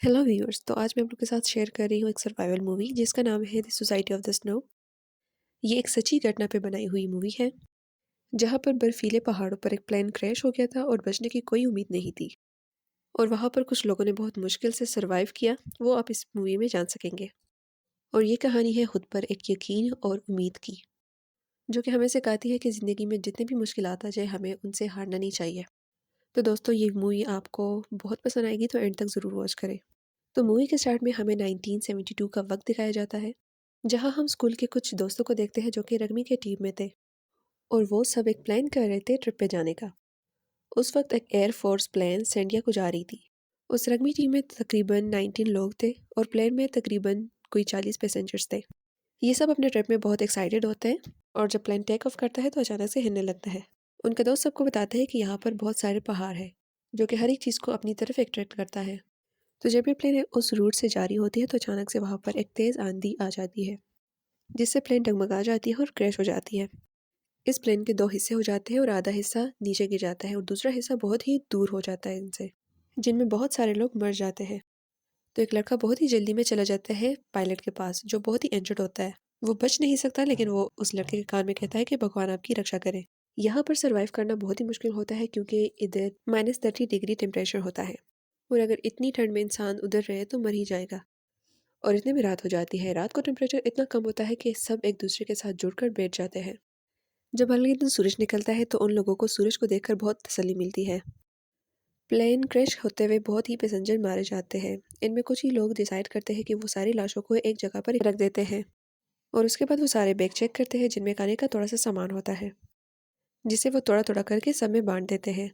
Hello viewers. तो आज मैं आप लोग के साथ शेयर कर रही हूँ एक सर्वाइवल मूवी जिसका नाम है the society of the snow. ये एक सच्ची घटना पे बनाई हुई मूवी है जहाँ पर बर्फीले पहाड़ों पर एक प्लेन क्रैश हो गया था और बचने की कोई उम्मीद नहीं थी। और वहाँ पर कुछ लोगों ने बहुत मुश्किल से सरवाइव किया, वो आप इस मूवी में जान सकेंगे। और ये कहानी है खुद पर एक यकीन और उम्मीद की, जो कि हमें सिखाती है कि ज़िंदगी में जितनी भी मुश्किल आता जाए हमें उनसे हारना नहीं चाहिए। तो दोस्तों, ये मूवी आपको बहुत पसंद आएगी, तो एंड तक ज़रूर वॉच करें। तो मूवी के स्टार्ट में हमें 1972 का वक्त दिखाया जाता है, जहां हम स्कूल के कुछ दोस्तों को देखते हैं जो कि रग्बी के टीम में थे। और वो सब एक प्लान कर रहे थे ट्रिप पे जाने का। उस वक्त एक एयरफोर्स प्लेन सेंडिया को जा रही थी। उस रग्बी टीम में तकरीबन 19 लोग थे और प्लेन में तकरीबन कोई 40 पैसेंजर्स थे। ये सब अपने ट्रिप में बहुत एक्साइटेड होते हैं और जब प्लेन टेक ऑफ करता है तो अचानक से हिलने लगता है। उनका दोस्त सबको बताते हैं कि यहाँ पर बहुत सारे पहाड़ हैं, जो कि हर एक चीज़ को अपनी तरफ अट्रैक्ट करता है। तो जब भी प्लेन उस रूट से जारी होती है तो अचानक से वहाँ पर एक तेज़ आंधी आ जाती है, जिससे प्लेन डगमगा जाती है और क्रैश हो जाती है। इस प्लेन के दो हिस्से हो जाते हैं और आधा हिस्सा नीचे गिर जाता है और दूसरा हिस्सा बहुत ही दूर हो जाता है इनसे, जिनमें बहुत सारे लोग मर जाते हैं। तो एक लड़का बहुत ही जल्दी में चला जाता है पायलट के पास, जो बहुत ही इंजर्ड होता है। वो बच नहीं सकता, लेकिन वो उस लड़के के कान में कहता है कि भगवान आपकी रक्षा करे। यहाँ पर सरवाइव करना बहुत ही मुश्किल होता है क्योंकि इधर -30 डिग्री टेम्परेचर होता है और अगर इतनी ठंड में इंसान उधर रहे तो मर ही जाएगा। और इतने में रात हो जाती है। रात को टेम्परेचर इतना कम होता है कि सब एक दूसरे के साथ जुड़कर बैठ जाते हैं। जब अगले दिन सूरज निकलता है तो उन लोगों को सूरज को देखकर बहुत तसल्ली मिलती है। प्लेन क्रैश होते हुए बहुत ही पैसेंजर मारे जाते हैं। इनमें कुछ ही लोग डिसाइड करते हैं कि वो सारी लाशों को एक जगह पर रख देते हैं और उसके बाद वो सारे बैग चेक करते हैं जिनमें खाने का थोड़ा सा सामान होता है, जिसे वो थोड़ा थोड़ा करके सब में बांट देते हैं।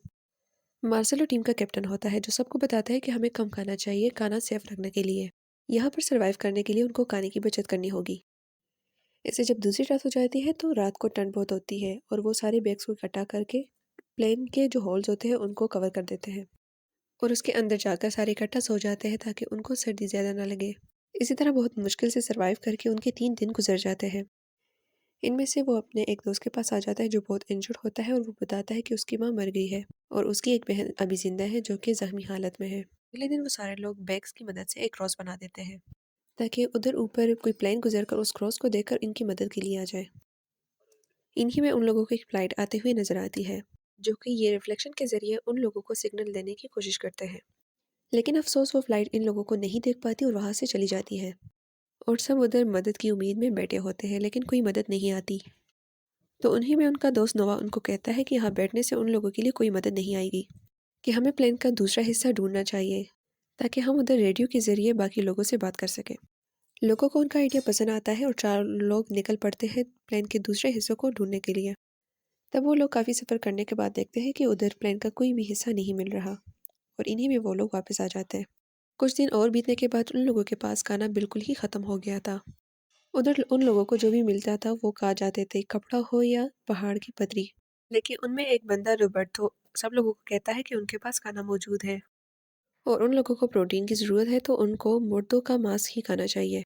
मार्सेलो टीम का कैप्टन होता है जो सबको बताता है कि हमें कम खाना चाहिए, खाना सेफ रखने के लिए। यहाँ पर सर्वाइव करने के लिए उनको खाने की बचत करनी होगी। ऐसे जब दूसरी रात हो जाती है तो रात को ठंड बहुत होती है और वो सारे बैग्स को इकट्ठा करके प्लेन के जो होल्स होते हैं उनको कवर कर देते हैं और उसके अंदर जाकर सारे इकट्ठा सो जाते हैं ताकि उनको सर्दी ज़्यादा ना लगे। इसी तरह बहुत मुश्किल से सर्वाइव करके उनके 3 दिन गुजर जाते हैं। इनमें से वो अपने एक दोस्त के पास आ जाता है जो बहुत इंजर्ड होता है और वो बताता है कि उसकी माँ मर गई है और उसकी एक बहन अभी जिंदा है जो कि जख्मी हालत में है। अगले दिन वो सारे लोग बैग्स की मदद से एक क्रॉस बना देते हैं ताकि उधर ऊपर कोई प्लेन गुजरकर उस क्रॉस को देखकर इनकी मदद के लिए आ जाए। इन्हीं में उन लोगों की एक फ्लाइट आते हुए नजर आती है, जो कि ये रिफ्लेक्शन के जरिए उन लोगों को सिग्नल देने की कोशिश करते हैं। लेकिन अफसोस वो फ्लाइट इन लोगों को नहीं देख पाती और वहां से चली जाती है और सब उधर मदद की उम्मीद में बैठे होते हैं, लेकिन कोई मदद नहीं आती। तो उन्हीं में उनका दोस्त नोवा उनको कहता है कि यहाँ बैठने से उन लोगों के लिए कोई मदद नहीं आएगी, कि हमें प्लेन का दूसरा हिस्सा ढूंढना चाहिए ताकि हम उधर रेडियो के जरिए बाकी लोगों से बात कर सकें। लोगों को उनका आइडिया पसंद आता है और 4 लोग निकल पड़ते हैं प्लेन के दूसरे हिस्सों को ढूंढने के लिए। तब वो लोग काफ़ी सफ़र करने के बाद देखते हैं कि उधर प्लेन का कोई भी हिस्सा नहीं मिल रहा और इन्हीं में वो लोग वापस आ जाते हैं। कुछ दिन और बीतने के बाद उन लोगों के पास खाना बिल्कुल ही ख़त्म हो गया था। उधर उन लोगों को जो भी मिलता था वो खा जाते थे, कपड़ा हो या पहाड़ की पतरी। लेकिन उनमें एक बंदा रॉबर्टो सब लोगों को कहता है कि उनके पास खाना मौजूद है और उन लोगों को प्रोटीन की ज़रूरत है, तो उनको मुर्दों का मांस ही खाना चाहिए।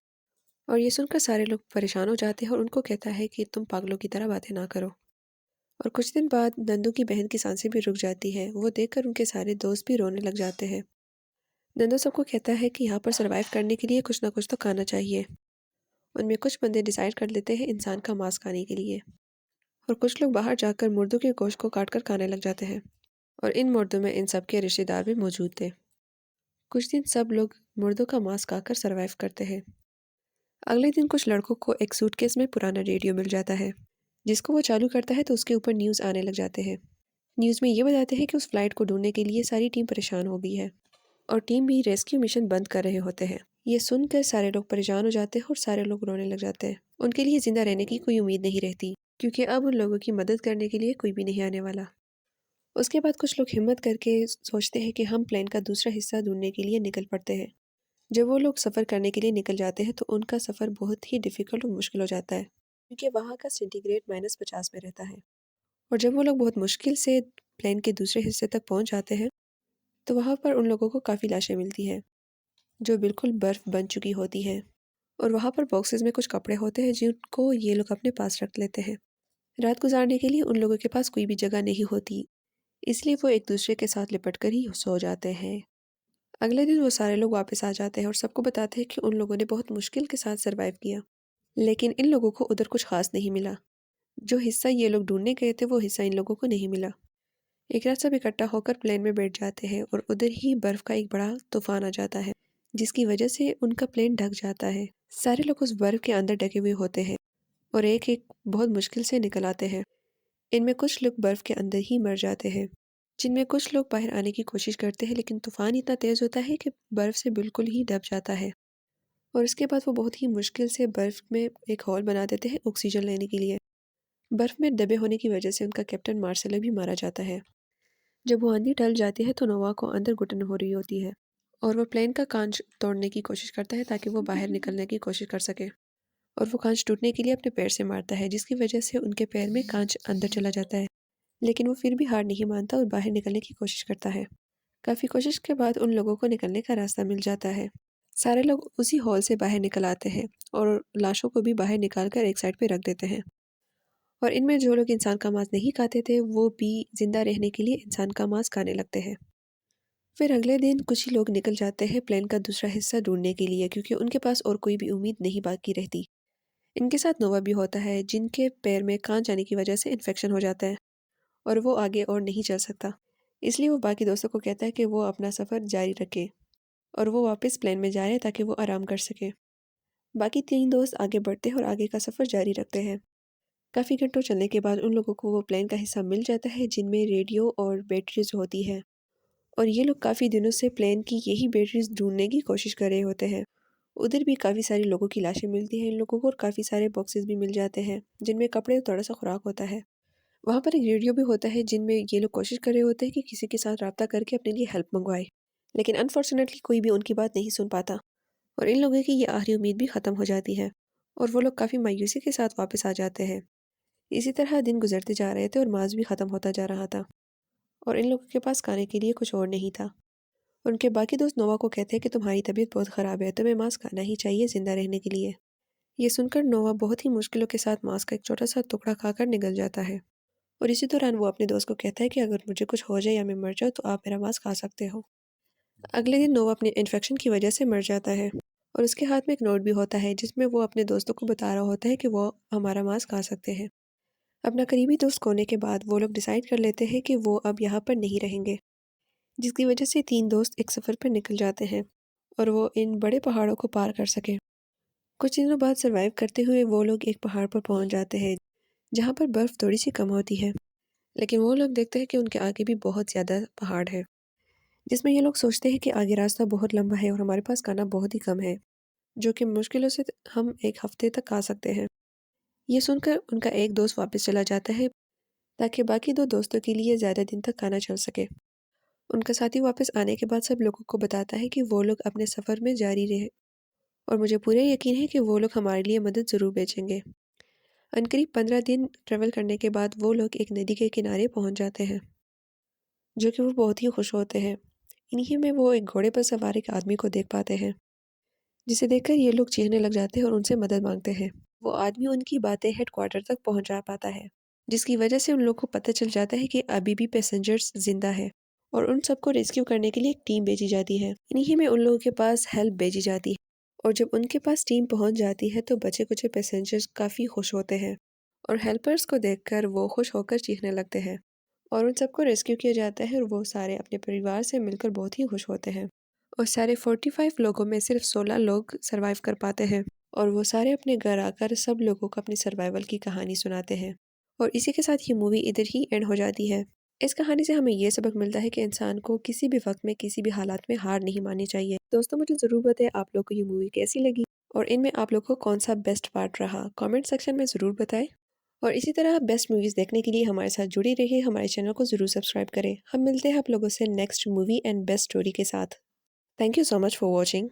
और ये सुनकर सारे लोग परेशान हो जाते हैं और उनको कहता है कि तुम पागलों की तरह बातें ना करो। और कुछ दिन बाद नंदू की बहन की सांसें भी रुक जाती है। वो देखकर उनके सारे दोस्त भी रोने लग जाते हैं। नंदू सबको कहता है कि यहाँ पर सरवाइव करने के लिए कुछ ना कुछ तो खाना चाहिए। उनमें कुछ बंदे डिसाइड कर लेते हैं इंसान का मांस खाने के लिए और कुछ लोग बाहर जाकर मुर्दों के गोश्त को काट कर खाने लग जाते हैं। और इन मुर्दों में इन सब के रिश्तेदार भी मौजूद थे। कुछ दिन सब लोग मुर्दों का मांस खाकर सरवाइव करते हैं। अगले दिन कुछ लड़कों को एक सूटकेस में पुराना रेडियो मिल जाता है, जिसको वो चालू करता है तो उसके ऊपर न्यूज़ आने लग जाते हैं। न्यूज़ में ये बताते हैं कि उस फ्लाइट को ढूंढने के लिए सारी टीम परेशान हो गई है और टीम भी रेस्क्यू मिशन बंद कर रहे होते हैं। ये सुनकर सारे लोग परेशान हो जाते हैं और सारे लोग रोने लग जाते हैं। उनके लिए जिंदा रहने की कोई उम्मीद नहीं रहती क्योंकि अब उन लोगों की मदद करने के लिए कोई भी नहीं आने वाला। उसके बाद कुछ लोग हिम्मत करके सोचते हैं कि हम प्लेन का दूसरा हिस्सा ढूंढने के लिए निकल पड़ते हैं। जब वो लोग सफ़र करने के लिए निकल जाते हैं तो उनका सफ़र बहुत ही डिफ़िकल्ट और मुश्किल हो जाता है क्योंकि वहाँ का सेंटीग्रेड -50 में रहता है। और जब वो लोग बहुत मुश्किल से प्लेन के दूसरे हिस्से तक पहुँच जाते हैं तो वहाँ पर उन लोगों को काफ़ी लाशें मिलती हैं जो बिल्कुल बर्फ़ बन चुकी होती हैं। और वहाँ पर बॉक्सेस में कुछ कपड़े होते हैं जिनको ये लोग अपने पास रख लेते हैं। रात गुजारने के लिए उन लोगों के पास कोई भी जगह नहीं होती, इसलिए वो एक दूसरे के साथ लिपट कर ही सो जाते हैं। अगले दिन वो सारे लोग वापस आ जाते हैं और सबको बताते हैं कि उन लोगों ने बहुत मुश्किल के साथ सर्वाइव किया। लेकिन इन लोगों को उधर कुछ खास नहीं मिला। जो हिस्सा ये लोग ढूंढने गए थे वो हिस्सा इन लोगों को नहीं मिला। एक रात सब इकट्ठा होकर प्लेन में बैठ जाते हैं और उधर ही बर्फ का एक बड़ा तूफान आ जाता है, जिसकी वजह से उनका प्लेन ढक जाता है। सारे लोग उस बर्फ के अंदर ढके हुए होते हैं और एक एक बहुत मुश्किल से निकल आते हैं। इनमें कुछ लोग बर्फ के अंदर ही मर जाते हैं, जिनमें कुछ लोग बाहर आने की कोशिश करते हैं, लेकिन तूफान इतना तेज होता है कि बर्फ से बिल्कुल ही दब जाता है। और उसके बाद वो बहुत ही मुश्किल से बर्फ में एक हॉल बना देते हैं ऑक्सीजन लेने के लिए। बर्फ में दबे होने की वजह से उनका कैप्टन मार्सेलो भी मारा जाता है। जब वो आंधी टल जाती है तो नोवा को अंदर घुटन हो रही होती है और वो प्लेन का कांच तोड़ने की कोशिश करता है ताकि वो बाहर निकलने की कोशिश कर सके। और वो कांच टूटने के लिए अपने पैर से मारता है, जिसकी वजह से उनके पैर में कांच अंदर चला जाता है। लेकिन वो फिर भी हार नहीं मानता और बाहर निकलने की कोशिश करता है। काफ़ी कोशिश के बाद उन लोगों को निकलने का रास्ता मिल जाता है। सारे लोग उसी हॉल से बाहर निकल आते हैं और लाशों को भी बाहर निकाल कर एक साइड पे रख देते हैं। और इनमें जो लोग इंसान का मांस नहीं खाते थे वो भी जिंदा रहने के लिए इंसान का मांस खाने लगते हैं। फिर अगले दिन कुछ ही लोग निकल जाते हैं प्लेन का दूसरा हिस्सा ढूंढने के लिए, क्योंकि उनके पास और कोई भी उम्मीद नहीं बाकी रहती। इनके साथ नोवा भी होता है, जिनके पैर में कांच आने की वजह से इन्फेक्शन हो जाता है और वो आगे और नहीं चल सकता। इसलिए वो बाकी दोस्तों को कहता है कि वो अपना सफ़र जारी रखे और वो वापस प्लेन में जा रहे हैं ताकि वो आराम कर सके। बाकी तीन दोस्त आगे बढ़ते हैं और आगे का सफ़र जारी रखते हैं। काफ़ी घंटों चलने के बाद उन लोगों को वो प्लेन का हिस्सा मिल जाता है, जिनमें रेडियो और बैटरीज होती है। और ये लोग काफ़ी दिनों से प्लेन की यही बैटरीज ढूंढने की कोशिश कर रहे होते हैं। उधर भी काफ़ी सारी लोगों की लाशें मिलती हैं इन लोगों को और काफ़ी सारे बॉक्सेस भी मिल जाते हैं, जिनमें कपड़े और थोड़ा सा खुराक होता है। वहाँ पर एक रेडियो भी होता है, जिनमें ये लोग कोशिश कर रहे होते हैं कि किसी के साथ रब्ता करके अपने लिए हेल्प मंगवाए। लेकिन अनफॉर्चुनेटली कोई भी उनकी बात नहीं सुन पाता और इन लोगों की ये आखिरी उम्मीद भी ख़त्म हो जाती है और वो लोग काफ़ी मायूसी के साथ वापस आ जाते हैं। इसी तरह दिन गुजरते जा रहे थे और मांस भी ख़त्म होता जा रहा था और इन लोगों के पास खाने के लिए कुछ और नहीं था। उनके बाकी दोस्त नोवा को कहते हैं कि तुम्हारी तबीयत बहुत ख़राब है, तुम्हें मांस खाना ही चाहिए ज़िंदा रहने के लिए। ये सुनकर नोवा बहुत ही मुश्किलों के साथ मांस का एक छोटा सा टुकड़ा खाकर निगल जाता है और इसी दौरान वो अपने दोस्त को कहता है कि अगर मुझे कुछ हो जाए या मैं मर जाऊँ तो आप मेरा मांस खा सकते हो। अगले दिन नोवा अपने इन्फेक्शन की वजह से मर जाता है और उसके हाथ में एक नोट भी होता है, जिसमें वो अपने दोस्तों को बता रहा होता है कि वो हमारा मांस खा सकते हैं। अपना करीबी दोस्त खोने के बाद वो लोग डिसाइड कर लेते हैं कि वो अब यहाँ पर नहीं रहेंगे, जिसकी वजह से तीन दोस्त एक सफ़र पर निकल जाते हैं और वो इन बड़े पहाड़ों को पार कर सकें। कुछ दिनों बाद सर्वाइव करते हुए वो लोग एक पहाड़ पर पहुंच जाते हैं, जहाँ पर बर्फ़ थोड़ी सी कम होती है। लेकिन वो लोग देखते हैं कि उनके आगे भी बहुत ज़्यादा पहाड़ है, जिसमें ये लोग सोचते हैं कि आगे रास्ता बहुत लंबा है और हमारे पास खाना बहुत ही कम है, जो कि मुश्किलों से हम एक हफ्ते तक आ सकते हैं। ये सुनकर उनका एक दोस्त वापस चला जाता है ताकि बाकी दो दोस्तों के लिए ज़्यादा दिन तक खाना चल सके। उनका साथी वापस आने के बाद सब लोगों को बताता है कि वो लोग अपने सफ़र में जारी रहे और मुझे पूरा यकीन है कि वो लोग हमारे लिए मदद ज़रूर भेजेंगे। अनकरीब 15 दिन ट्रैवल करने के बाद वो लोग एक नदी के किनारे पहुंच जाते हैं, जो कि वो बहुत ही खुश होते हैं। इन्हीं में वो एक घोड़े पर सवार एक आदमी को देख पाते हैं, जिसे देखकर ये लोग चीखने लग जाते हैं और उनसे मदद मांगते हैं। वो आदमी उनकी बातें हेडक्वार्टर तक पहुंचा पाता है, जिसकी वजह से उन लोगों को पता चल जाता है कि अभी भी पैसेंजर्स जिंदा है और उन सबको रेस्क्यू करने के लिए एक टीम भेजी जाती है। इन्हीं में उन लोगों के पास हेल्प भेजी जाती है और जब उनके पास टीम पहुंच जाती है तो बचे कुचे पैसेंजर्स काफ़ी खुश होते हैं और हेल्पर्स को देखकर वो खुश होकर चीखने लगते हैं और उन सबको रेस्क्यू किया जाता है और वो सारे अपने परिवार से मिलकर बहुत ही खुश होते हैं। और सारे 45 लोगों में सिर्फ 16 लोग सरवाइव कर पाते हैं और वो सारे अपने घर आकर सब लोगों को अपनी सर्वाइवल की कहानी सुनाते हैं। और इसी के साथ ये मूवी इधर ही एंड हो जाती है। इस कहानी से हमें ये सबक मिलता है कि इंसान को किसी भी वक्त में किसी भी हालात में हार नहीं माननी चाहिए। दोस्तों मुझे ज़रूर बताएं आप लोग को ये मूवी कैसी लगी और इनमें आप लोग को कौन सा बेस्ट पार्ट रहा, कमेंट सेक्शन में ज़रूर बताएं। और इसी तरह आप बेस्ट मूवीज़ देखने के लिए हमारे साथ जुड़े रहिए, हमारे चैनल को ज़रूर सब्सक्राइब करें। हम मिलते हैं आप लोगों से next movie and best story के साथ। Thank you so much for watching.